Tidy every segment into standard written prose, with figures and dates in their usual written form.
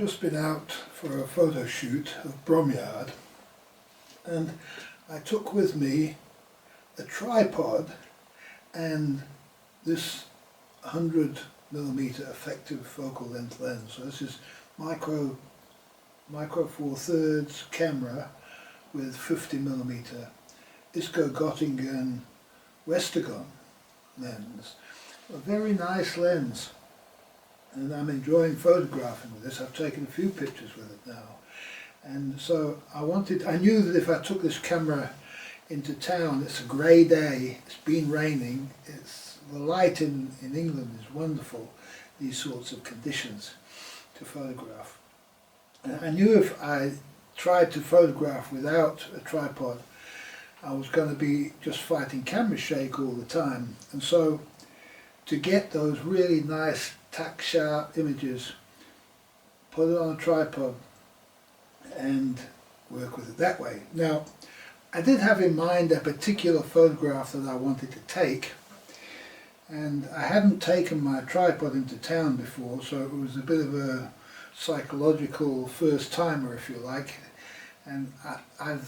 just been out for a photo shoot of Bromyard, and I took with me a tripod and this 100mm effective focal length lens. So this is micro 4/3 camera with 50mm Isco Gottingen lens. A very nice lens, and I'm enjoying photographing with this. I've taken a few pictures with it now, and so I knew that if I took this camera into town, it's a grey day, it's been raining, the light in England is wonderful, these sorts of conditions to photograph. And I knew if I tried to photograph without a tripod, I was going to be just fighting camera shake all the time. And so to get those really nice tack sharp images, put it on a tripod and work with it that way. Now, I did have in mind a particular photograph that I wanted to take, and I hadn't taken my tripod into town before, so it was a bit of a psychological first timer, if you like. And I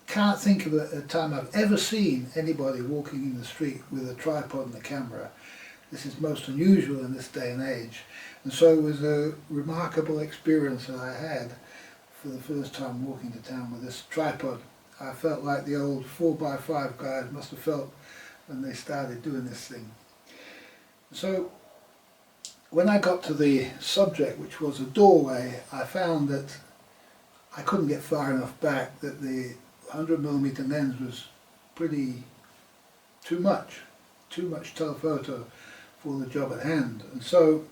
can't think of a time I've ever seen anybody walking in the street with a tripod and a camera. This is most unusual in this day and age, and so it was a remarkable experience that I had for the first time walking to town with this tripod. I felt like the old 4x5 guys must have felt when they started doing this thing. So when I got to the subject, which was a doorway, I found that I couldn't get far enough back, that the 100mm lens was pretty too much telephoto for the job at hand. And so,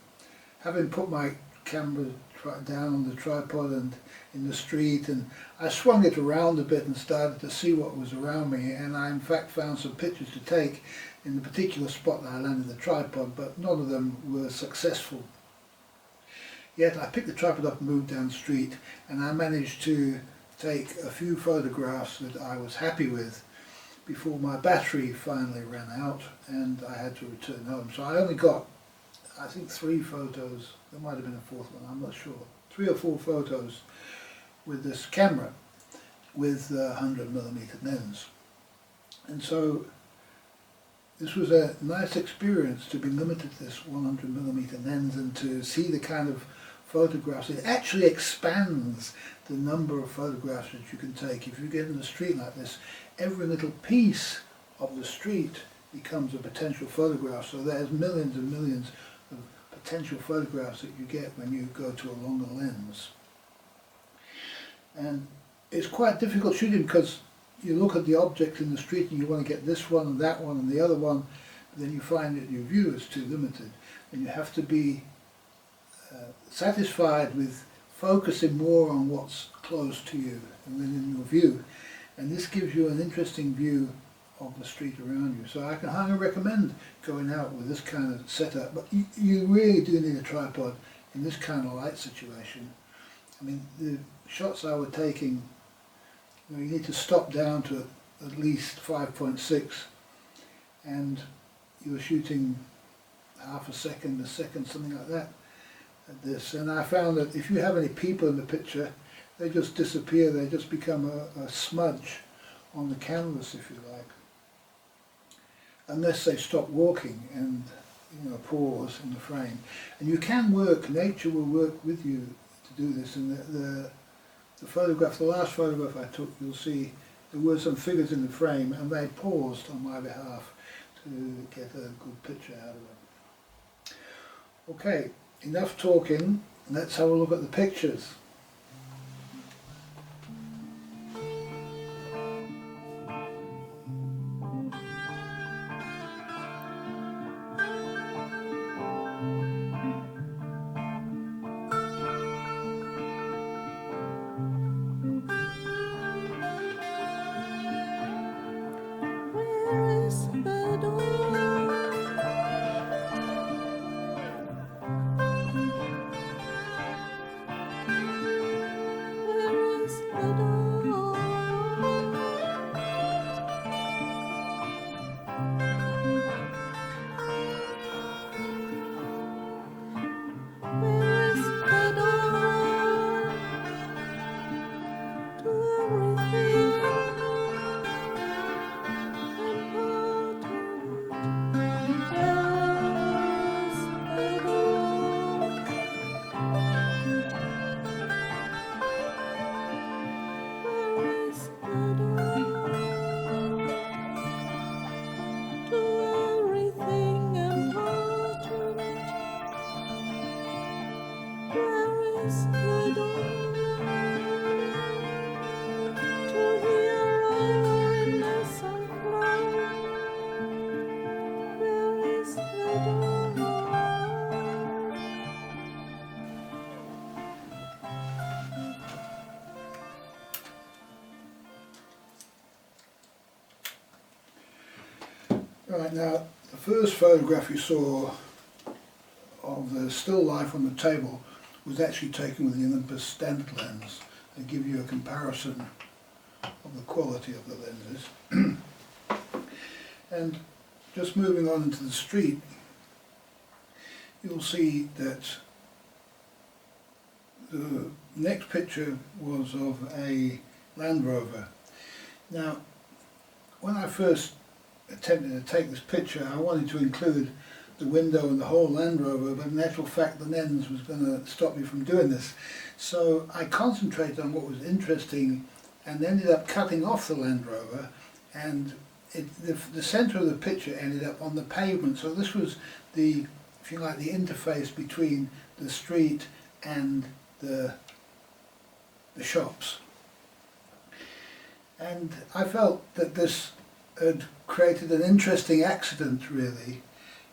having put my camera down on the tripod and in the street, and I swung it around a bit and started to see what was around me, and I in fact found some pictures to take in the particular spot that I landed the tripod, but none of them were successful. Yet I picked the tripod up and moved down the street, and I managed to take a few photographs that I was happy with before my battery finally ran out and I had to return home. So I only got, I think, 3 photos. There might have been a 4th one, I'm not sure. 3 or 4 photos with this camera with the 100mm lens. And so this was a nice experience to be limited to this 100mm lens and to see the kind of photographs. It actually expands the number of photographs that you can take. If you get in the street like this, every little piece of the street becomes a potential photograph. So there's millions and millions of potential photographs that you get when you go to a longer lens. And it's quite difficult shooting because you look at the object in the street and you want to get this one and that one and the other one, but then you find that your view is too limited, and you have to be satisfied with focusing more on what's close to you and then in your view, and this gives you an interesting view of the street around you. So I can highly recommend going out with this kind of setup, but you really do need a tripod in this kind of light situation. I mean, the shots I was taking, you need to stop down to at least 5.6, and you were shooting half a second, something like that at this. And I found that if you have any people in the picture, they just disappear, they just become a smudge on the canvas, if you like. Unless they stop walking and pause in the frame. And you can work, nature will work with you to do this. And the photograph, the last photograph I took, you'll see there were some figures in the frame and they paused on my behalf to get a good picture out of them. Okay, enough talking, let's have a look at the pictures. Right, now the first photograph you saw of the still life on the table was actually taken with the Olympus standard lens and give you a comparison of the quality of the lenses. And just moving on into the street, you'll see that the next picture was of a Land Rover. Now, when I first attempted to take this picture, I wanted to include the window and the whole Land Rover, but in actual fact the lens was going to stop me from doing this. So I concentrated on what was interesting and ended up cutting off the Land Rover, and the centre of the picture ended up on the pavement. So this was the, if you like, the interface between the street and the shops. And I felt that this had created an interesting accident, really,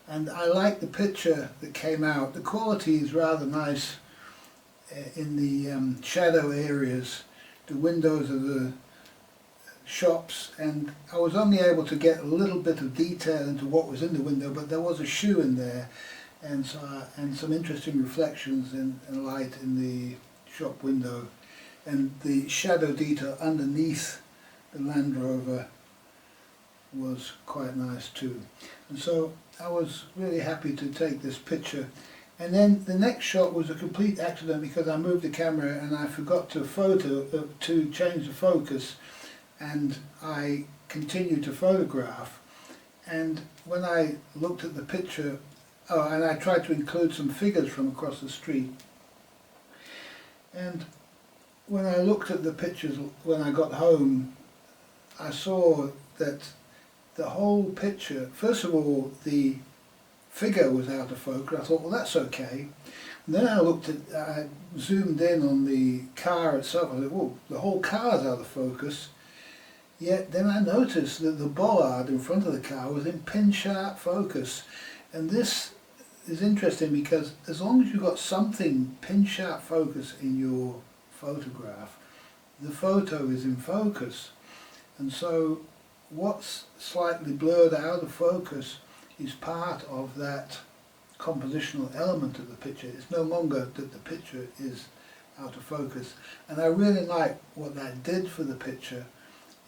and I liked the picture that came out. The quality is rather nice in the shadow areas, the windows of the shops, and I was only able to get a little bit of detail into what was in the window, but there was a shoe in there, and some interesting reflections and light in the shop window, and the shadow detail underneath the Land Rover was quite nice too. And so I was really happy to take this picture. And then the next shot was a complete accident because I moved the camera and I forgot to change the focus, and I continued to photograph. And when I looked at the picture, and I tried to include some figures from across the street, and when I looked at the pictures when I got home, I saw that the whole picture, first of all, the figure was out of focus. I thought, well, that's okay. And then I zoomed in on the car itself. I thought, well, the whole car's out of focus. Yet then I noticed that the bollard in front of the car was in pin-sharp focus. And this is interesting because as long as you've got something pin-sharp focus in your photograph, the photo is in focus. And so what's slightly blurred out of focus is part of that compositional element of the picture. It's no longer that the picture is out of focus. And I really like what that did for the picture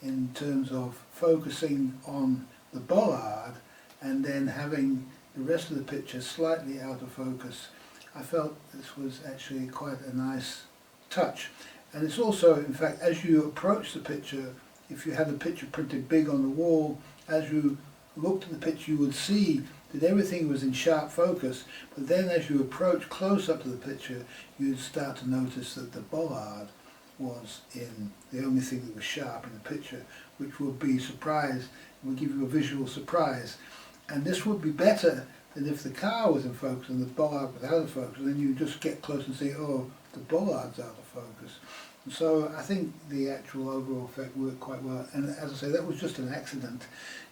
in terms of focusing on the bollard and then having the rest of the picture slightly out of focus. I felt this was actually quite a nice touch. And it's also, in fact, as you approach the picture, if you had the picture printed big on the wall, as you looked at the picture you would see that everything was in sharp focus, but then as you approach close up to the picture, you'd start to notice that the bollard was in the only thing that was sharp in the picture, which would be surprise, would give you a visual surprise. And this would be better than if the car was in focus and the bollard was out of focus, and then you just get close and say, oh, the bollard's out of focus. And so I think the actual overall effect worked quite well. And as I say, that was just an accident.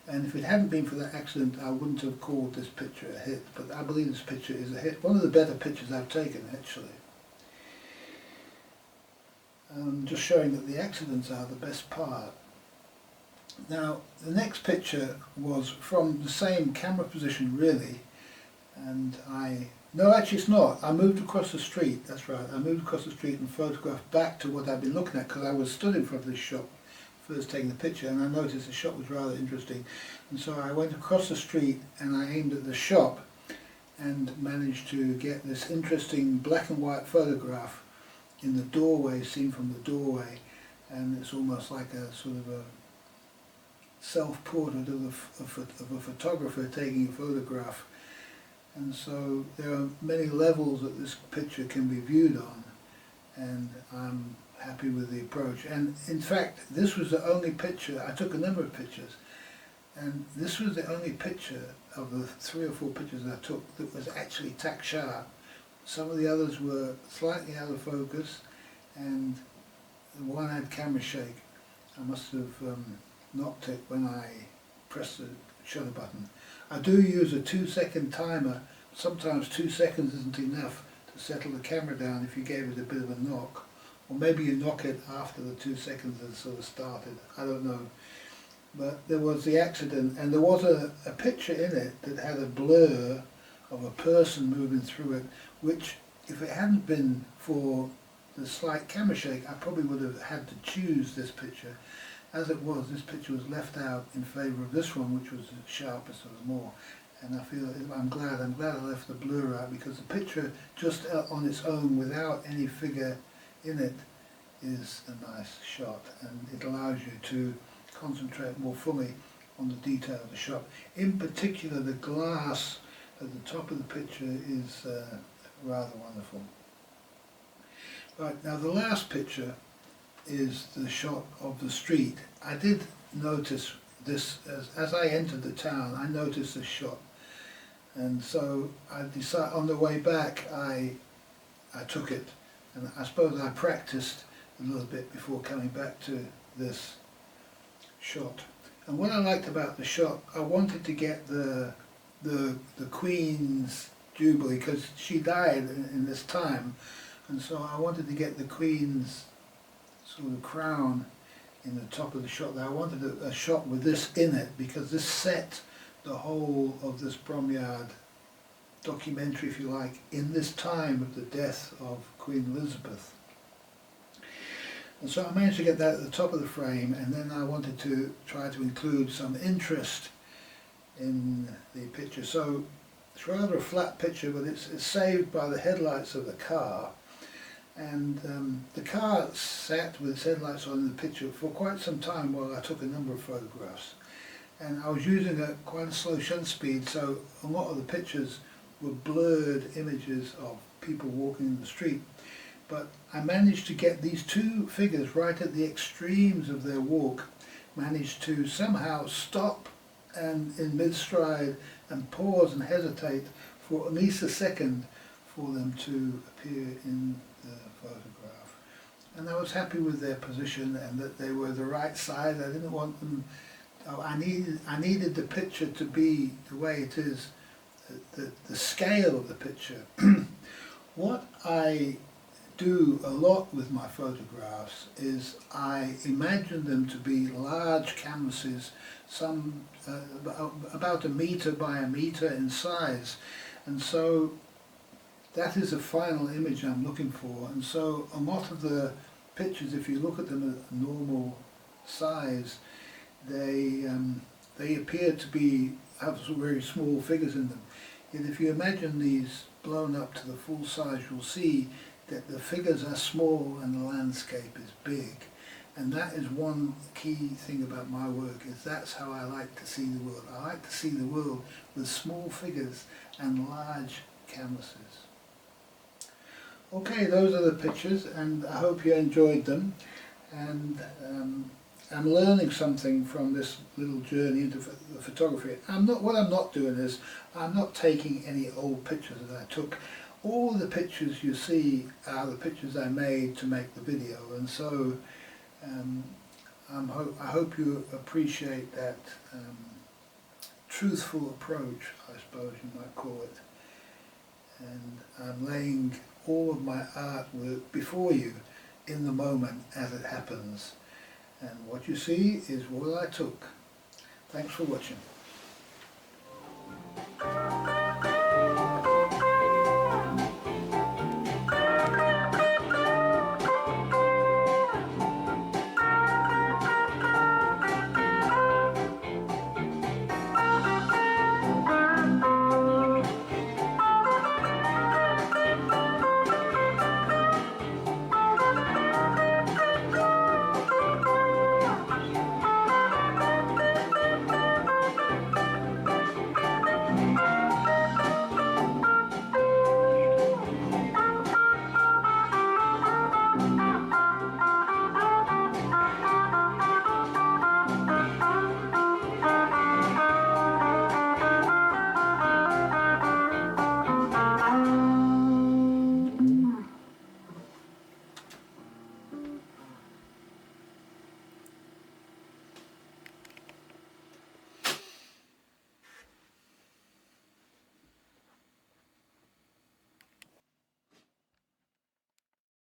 And if it hadn't been for that accident, I wouldn't have called this picture a hit. But I believe this picture is a hit. One of the better pictures I've taken, actually. Just showing that the accidents are the best part. Now, the next picture was from the same camera position, really. And no, actually it's not. I moved across the street, that's right. I moved across the street and photographed back to what I'd been looking at, because I was stood in front of this shop first taking the picture, and I noticed the shop was rather interesting. And so I went across the street and I aimed at the shop and managed to get this interesting black and white photograph in the doorway, seen from the doorway. And it's almost like a sort of a self-portrait of a photographer taking a photograph. And so there are many levels that this picture can be viewed on, and I'm happy with the approach. And in fact, this was the only picture, I took a number of pictures, and this was the only picture of the 3 or 4 pictures I took that was actually tack sharp. Some of the others were slightly out of focus, and the one had camera shake. I must have knocked it when I pressed the shutter button. I do use a 2-second timer. Sometimes 2 seconds isn't enough to settle the camera down if you gave it a bit of a knock. Or maybe you knock it after the 2 seconds has sort of started. I don't know. but there was the accident, and there was a picture in it that had a blur of a person moving through it, which, if it hadn't been for the slight camera shake, I probably would have had to choose this picture. As it was, this picture was left out in favour of this one, which was the sharpest of them all. And I feel I'm glad I left the blur out, because the picture just on its own, without any figure in it, is a nice shot, and it allows you to concentrate more fully on the detail of the shot. In particular, the glass at the top of the picture is rather wonderful. Right, now the last picture is the shot of the street. I did notice this as I entered the town. I noticed this shot, and so I decided on the way back I took it, and I suppose I practiced a little bit before coming back to this shot. And what I liked about the shot, I wanted to get the Queen's Jubilee, because she died in this time, and so I wanted to get the Queen's sort of crown in the top of the shot there. I wanted a shot with this in it, because this set the whole of this Bromyard documentary, if you like, in this time of the death of Queen Elizabeth. And so I managed to get that at the top of the frame, and then I wanted to try to include some interest in the picture. So it's rather a flat picture, but it's saved by the headlights of the car. And the car sat with its headlights on in the picture for quite some time while I took a number of photographs. And I was using quite a slow shutter speed, so a lot of the pictures were blurred images of people walking in the street. But I managed to get these two figures right at the extremes of their walk, managed to somehow stop and in mid-stride and pause and hesitate for at least a second for them to appear in the photograph. And I was happy with their position and that they were the right size. I didn't want them, I needed the picture to be the way it is, the scale of the picture. What I do a lot with my photographs is I imagine them to be large canvases, some about 1 meter by 1 meter in size, and so that is a final image I'm looking for. And so a lot of the pictures, if you look at them at normal size, they appear to have some very small figures in them. Yet if you imagine these blown up to the full size, you'll see that the figures are small and the landscape is big. And that is one key thing about my work, is that's how I like to see the world. I like to see the world with small figures and large canvases. Okay, those are the pictures, and I hope you enjoyed them. And I'm learning something from this little journey into photography. What I'm not doing is, I'm not taking any old pictures that I took. All the pictures you see are the pictures I made to make the video, and so I hope you appreciate that truthful approach, I suppose you might call it. And I'm laying all of my artwork before you in the moment as it happens. And what you see is what I took. Thanks for watching.